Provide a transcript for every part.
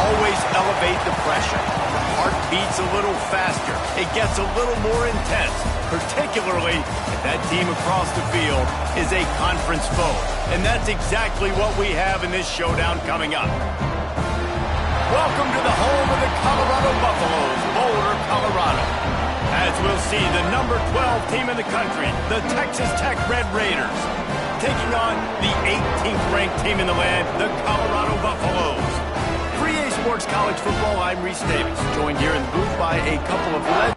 always elevate the pressure. The heart beats a little faster. It gets a little more intense, particularly if that team across the field is a conference foe. And that's exactly what we have in this showdown coming up. Welcome to the home of the Colorado Buffaloes, Boulder, Colorado. As we'll see, the number 12 team in the country, the Texas Tech Red Raiders, taking on the 18th ranked team in the land, the Colorado Buffaloes. 3A Sports College Football, I'm Reese Davis, joined here in the booth by a couple of legends.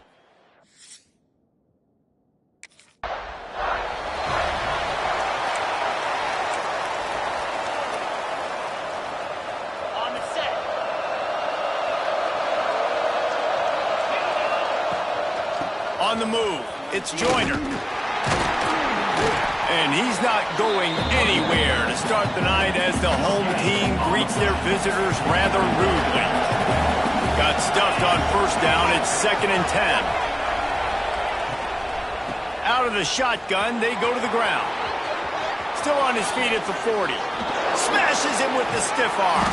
On the move, it's Joyner. And he's not going anywhere to start the night as the home team greets their visitors rather rudely. Got stuffed on first down, it's 2nd and 10. Out of the shotgun, they go to the ground. Still on his feet at the 40. Smashes him with the stiff arm.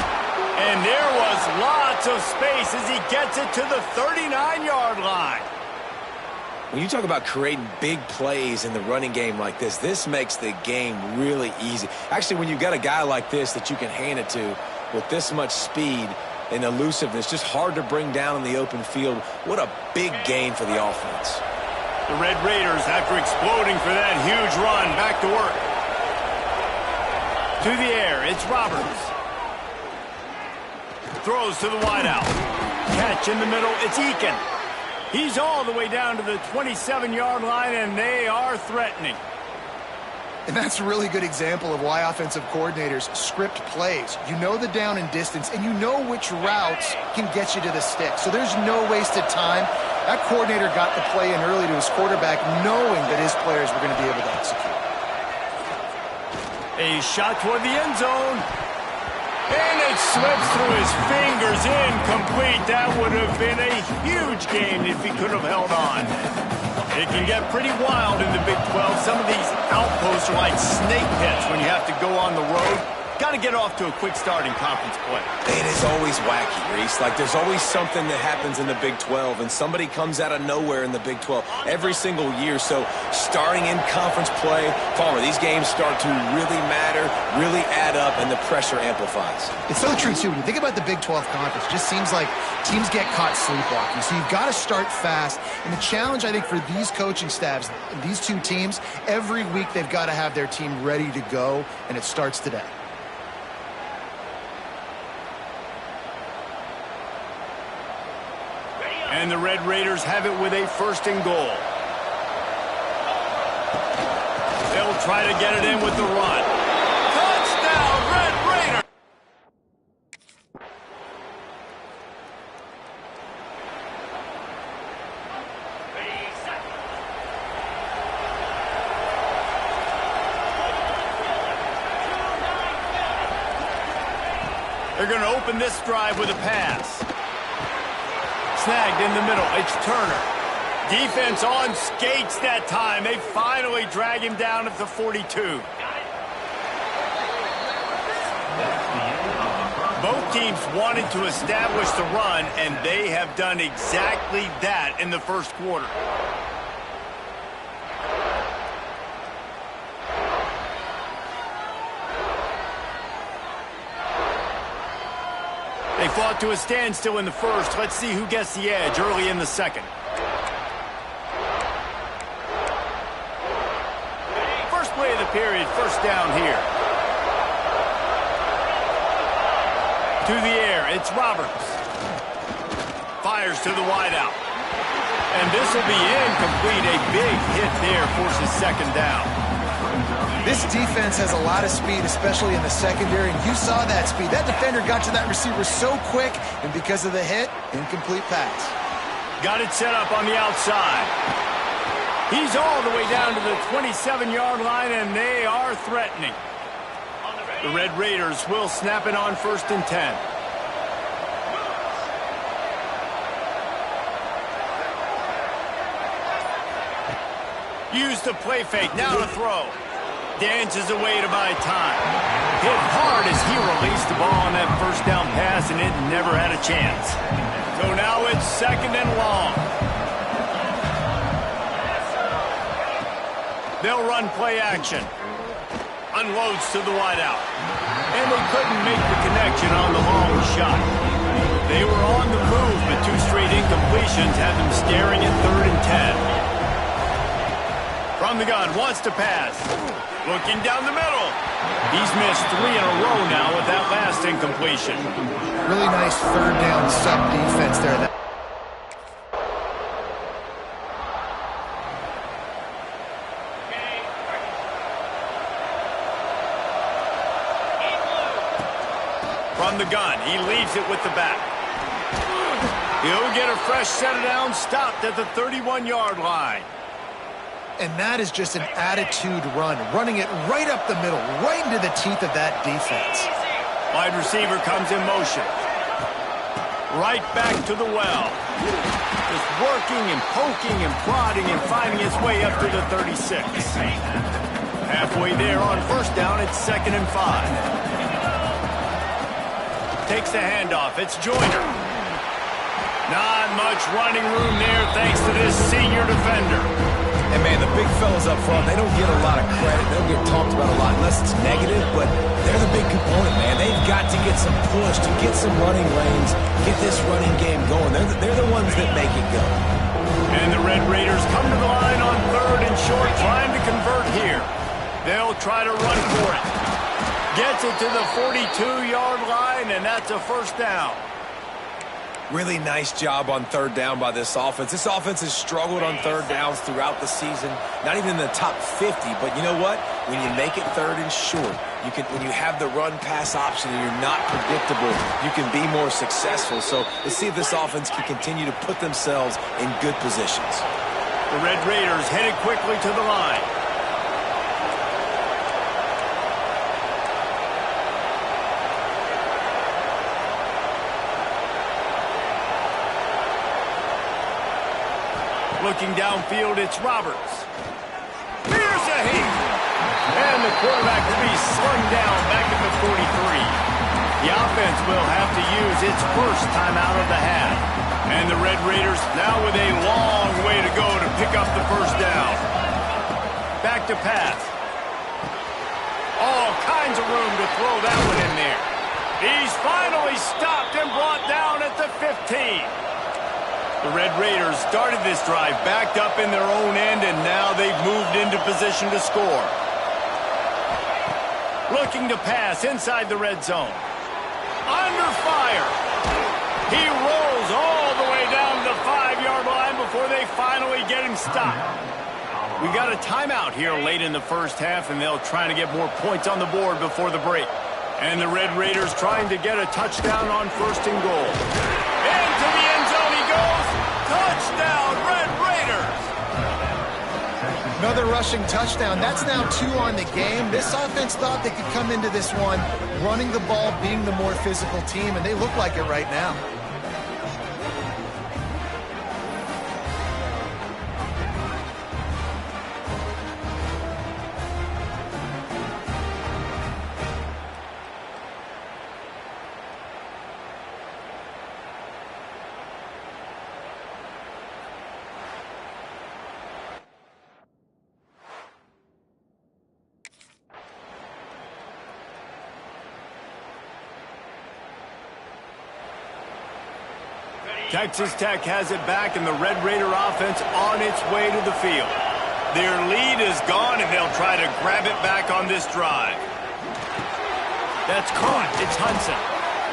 And there was lots of space as he gets it to the 39-yard line. When you talk about creating big plays in the running game like this makes the game really easy. Actually, when you've got a guy like this that you can hand it to with this much speed and elusiveness, just hard to bring down in the open field, what a big gain for the offense. The Red Raiders, after exploding for that huge run, back to work. To the air, it's Roberts. Throws to the wideout. Catch in the middle, it's Eakin. He's all the way down to the 27-yard line, and they are threatening. And that's a really good example of why offensive coordinators script plays. You know the down and distance, and you know which routes can get you to the stick. So there's no wasted time. That coordinator got the play in early to his quarterback, knowing that his players were going to be able to execute. A shot toward the end zone. And it slips through his fingers, incomplete. That would have been a huge gain if he could have held on. It can get pretty wild in the Big 12. Some of these outposts are like snake pits when you have to go on the road. Got to get off to a quick start in conference play. It is always wacky, Reese. Like, there's always something that happens in the Big 12, and somebody comes out of nowhere in the Big 12 every single year. So starting in conference play, Palmer, these games start to really matter, really add up, and the pressure amplifies. It's so true, too. When you think about the Big 12 conference, it just seems like teams get caught sleepwalking. So you've got to start fast. And the challenge, I think, for these coaching staffs, these two teams, every week they've got to have their team ready to go, and it starts today. And the Red Raiders have it with a 1st and goal. They'll try to get it in with the run. Touchdown, Red Raiders! They're going to open this drive with a pass. Snagged in the middle, it's Turner. Defense on skates that time. They finally drag him down at the 42. Both teams wanted to establish the run, and they have done exactly that in the first quarter. They fought to a standstill in the first. Let's see who gets the edge early in the second. First play of the period, 1st down here. To the air, it's Roberts. Fires to the wideout. And this will be incomplete. A big hit there forces 2nd down. This defense has a lot of speed, especially in the secondary, and you saw that speed. That defender got to that receiver so quick, and because of the hit, incomplete pass. Got it set up on the outside. He's all the way down to the 27-yard line, and they are threatening. The Red Raiders will snap it on 1st and 10. Use the play fake, now to throw. Dances away to buy time. Hit hard as he released the ball on that first down pass, and it never had a chance. So now it's 2nd and long. They'll run play action. Unloads to the wideout. And they couldn't make the connection on the long shot. They were on the move, but 2 straight incompletions had them staring at 3rd and 10. From the gun, wants to pass. Looking down the middle. He's missed 3 in a row now with that last incompletion. Really nice 3rd down sub-defense there. From the gun, he leaves it with the back. He'll get a fresh set of downs, stopped at the 31-yard line. And that is just an attitude run, running it right up the middle, right into the teeth of that defense. Wide receiver comes in motion. Right back to the well. Just working and poking and prodding and finding his way up to the 36. Halfway there on 1st down, it's 2nd and 5. Takes the handoff. It's Joyner. Not much running room there thanks to this senior defender. And, man, the big fellas up front, they don't get a lot of credit. They don't get talked about a lot unless it's negative, but they're the big component, man. They've got to get some push, to get some running lanes, get this running game going. They're the ones that make it go. And the Red Raiders come to the line on 3rd and short, trying to convert here. They'll try to run for it. Gets it to the 42-yard line, and that's a 1st down. Really nice job on 3rd down by this offense. This offense has struggled on 3rd downs throughout the season. Not even in the top 50, but you know what? When you make it 3rd and short, when you have the run-pass option and you're not predictable, you can be more successful. So let's see if this offense can continue to put themselves in good positions. The Red Raiders headed quickly to the line. Looking downfield, it's Roberts. Here's a hit. And the quarterback will be slung down back at the 43. The offense will have to use its first timeout of the half. And the Red Raiders now with a long way to go to pick up the 1st down. Back to pass. All kinds of room to throw that one in there. He's finally stopped and brought down at the 15. The Red Raiders started this drive backed up in their own end, and now they've moved into position to score. Looking to pass inside the red zone. Under fire. He rolls all the way down the 5-yard line before they finally get him stopped. We got a timeout here late in the 1st half, and they'll try to get more points on the board before the break. And the Red Raiders trying to get a touchdown on 1st and goal. Into the end zone he goes. Touchdown, Red Raiders! Another rushing touchdown. That's now 2 on the game. This offense thought they could come into this one running the ball, being the more physical team, and they look like it right now. Texas Tech has it back, and the Red Raider offense on its way to the field. Their lead is gone, and they'll try to grab it back on this drive. That's caught. It's Hudson.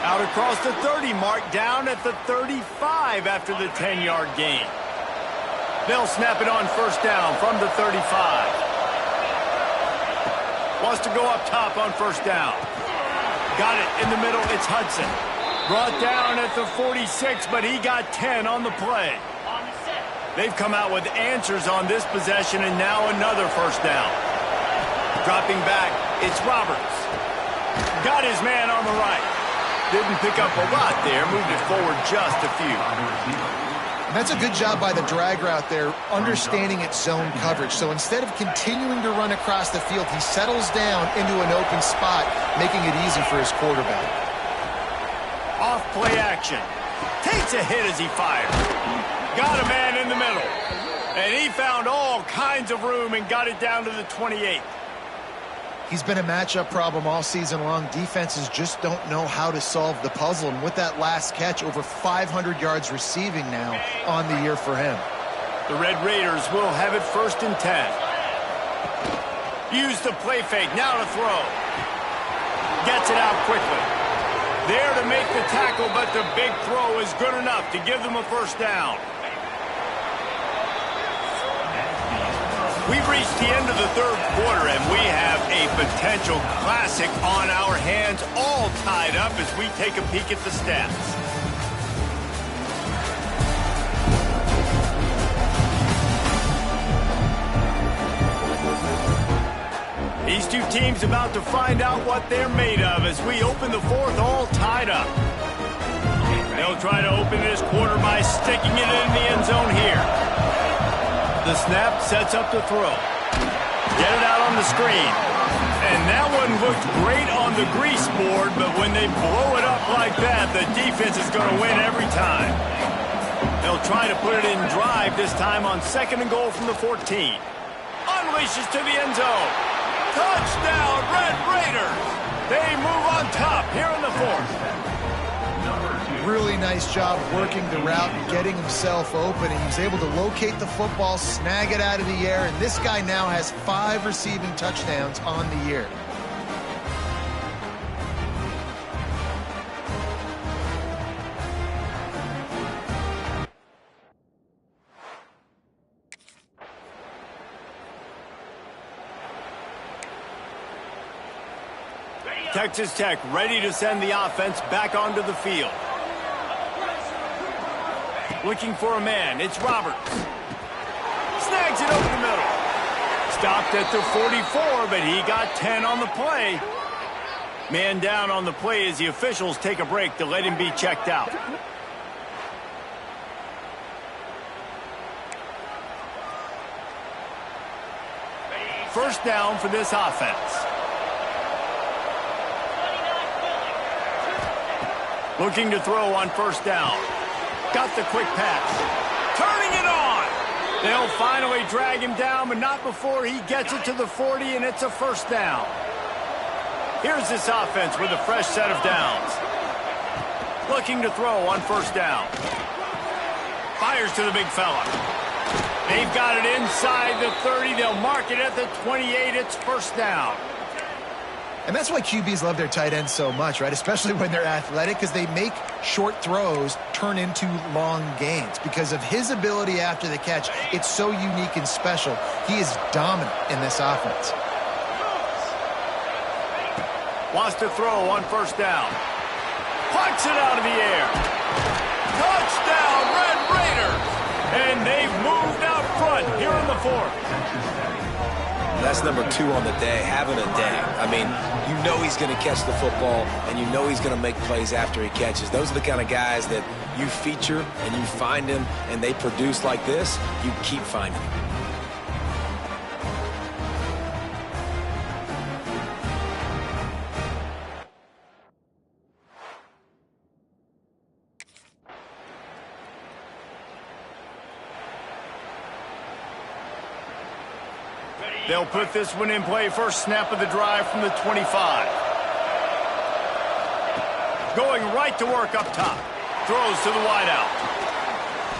Out across the 30 mark, down at the 35 after the 10-yard gain. They'll snap it on 1st down from the 35. Wants to go up top on 1st down. Got it in the middle. It's Hudson. Brought down at the 46, but he got 10 on the play. They've come out with answers on this possession, and now another 1st down. Dropping back, it's Roberts. Got his man on the right. Didn't pick up a lot there, moved it forward just a few. And that's a good job by the drag route there, understanding its zone coverage. So instead of continuing to run across the field, he settles down into an open spot, making it easy for his quarterback. Off play action. Takes a hit as he fires. Got a man in the middle. And he found all kinds of room and got it down to the 28. He's been a matchup problem all season long. Defenses just don't know how to solve the puzzle. And with that last catch, over 500 yards receiving now on the year for him. The Red Raiders will have it 1st and 10. Use the play fake. Now to throw. Gets it out quickly. There to make the tackle, but the big throw is good enough to give them a 1st down. We've reached the end of the 3rd quarter, and we have a potential classic on our hands, all tied up as we take a peek at the stats. These two teams about to find out what they're made of as we open the 4th, all tied up. They'll try to open this quarter by sticking it in the end zone here. The snap sets up the throw. Get it out on the screen. And that one looked great on the grease board, but when they blow it up like that, the defense is going to win every time. They'll try to put it in drive this time on 2nd and goal from the 14. Unleashes to the end zone. Touchdown, Red Raiders! They move on top here in the 4th. Really nice job working the route and getting himself open. And he was able to locate the football, snag it out of the air, and this guy now has 5 receiving touchdowns on the year. Texas Tech ready to send the offense back onto the field. Looking for a man. It's Roberts. Snags it over the middle. Stopped at the 44, but he got 10 on the play. Man down on the play as the officials take a break to let him be checked out. First down for this offense. Looking to throw on 1st down. Got the quick pass. Turning it on. They'll finally drag him down, but not before he gets it to the 40, and it's a 1st down. Here's this offense with a fresh set of downs. Looking to throw on 1st down. Fires to the big fella. They've got it inside the 30. They'll mark it at the 28. It's 1st down. And that's why QBs love their tight ends so much, right? Especially when they're athletic, because they make short throws turn into long gains. Because of his ability after the catch, it's so unique and special. He is dominant in this offense. Wants to throw on 1st down. Punts it out of the air. Touchdown, Red Raiders! And they've moved out front here in the 4th. That's number 2 on the day, having a day. I mean, you know he's going to catch the football, and you know he's going to make plays after he catches. Those are the kind of guys that you feature, and you find them, and they produce like this, you keep finding them. They'll put this one in play. First snap of the drive from the 25. Going right to work up top. Throws to the wideout.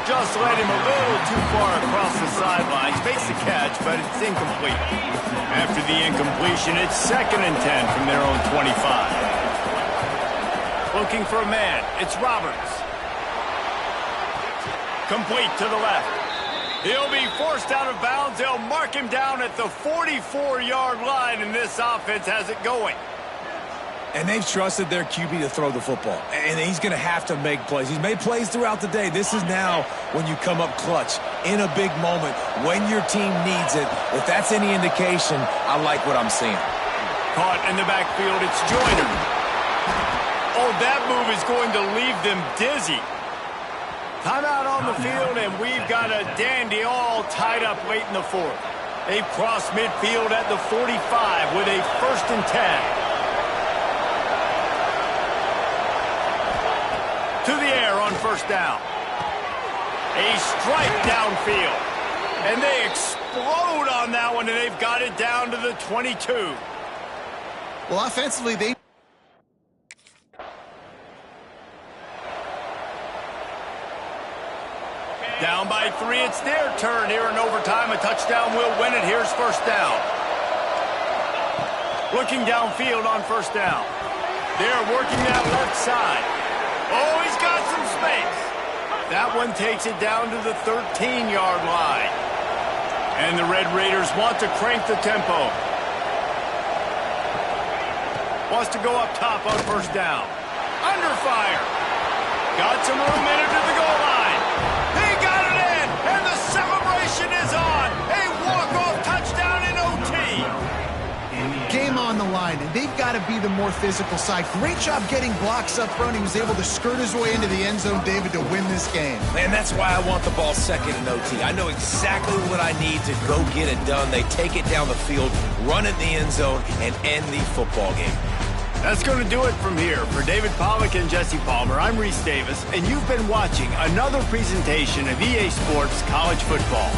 Just led him a little too far across the sidelines. Makes the catch, but it's incomplete. After the incompletion, it's 2nd and 10 from their own 25. Looking for a man. It's Roberts. Complete to the left. He'll be forced out of bounds. They'll mark him down at the 44-yard line, and this offense has it going. And they've trusted their QB to throw the football. And he's going to have to make plays. He's made plays throughout the day. This is now when you come up clutch in a big moment when your team needs it. If that's any indication, I like what I'm seeing. Caught in the backfield. It's Joyner. Oh, that move is going to leave them dizzy. Timeout on the field, and we've got a dandy all tied up late in the fourth. They've crossed midfield at the 45 with a 1st and 10. To the air on 1st down. A strike downfield. And they explode on that one, and they've got it down to the 22. Well, offensively, they... Down by 3, it's their turn here in overtime. A touchdown will win it. Here's 1st down. Looking downfield on 1st down. They're working that left side. Oh, he's got some space. That one takes it down to the 13-yard line. And the Red Raiders want to crank the tempo. Wants to go up top on 1st down. Under fire. Got some room in it to the goal line. He got it in, and the celebration is on. A walk-off touchdown in OT. Game on the line, and they've got to be the more physical side. Great job getting blocks up front. He was able to skirt his way into the end zone, David, to win this game. Man, that's why I want the ball second in OT. I know exactly what I need to go get it done. They take it down the field, run it in the end zone, and end the football game. That's going to do it from here. For David Pollack and Jesse Palmer, I'm Reese Davis, and you've been watching another presentation of EA Sports College Football.